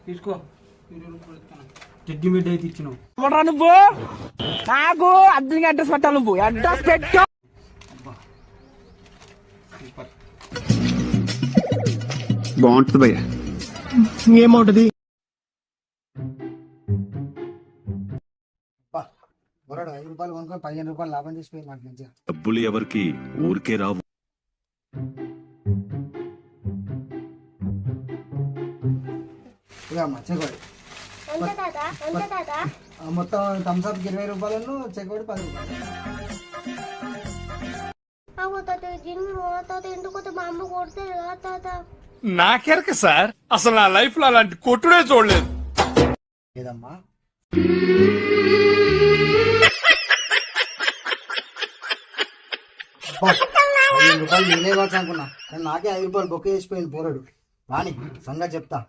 తీసుకో చెడ్డి బిడ్డ అయితే ఇచ్చినావు నువ్వు నాకు అద్దెకి అడ్రస్ పెట్టాలి నువ్వు అడ్రస్ పెట్టు బాగుంటుంది భయ్య ఏమవుతుంది బొరడు 5 రూపాయలు కొనుక్కొని 15 రూపాయలు లాభం చేసిపోయింది నాకు మంచిగా. డబ్బులు ఎవరికి ఊరికే రావు. ఇక చెకోడి మొత్తం థమ్స్అప్ 20 రూపాయలను చెకోడి 10 రూపాయలు. నాకెరక సార్ అసలు నా లైఫ్ లో అలాంటి కొట్టుడే చూడలేదు. ఏదమ్మా 5 రూపాయలు నేనే ఇవ్వచ్చు అనుకున్నా కానీ నాకే 5 రూపాయలు బొక్క చేసిపోయింది పోరడు. రాని సంగతి చెప్తా.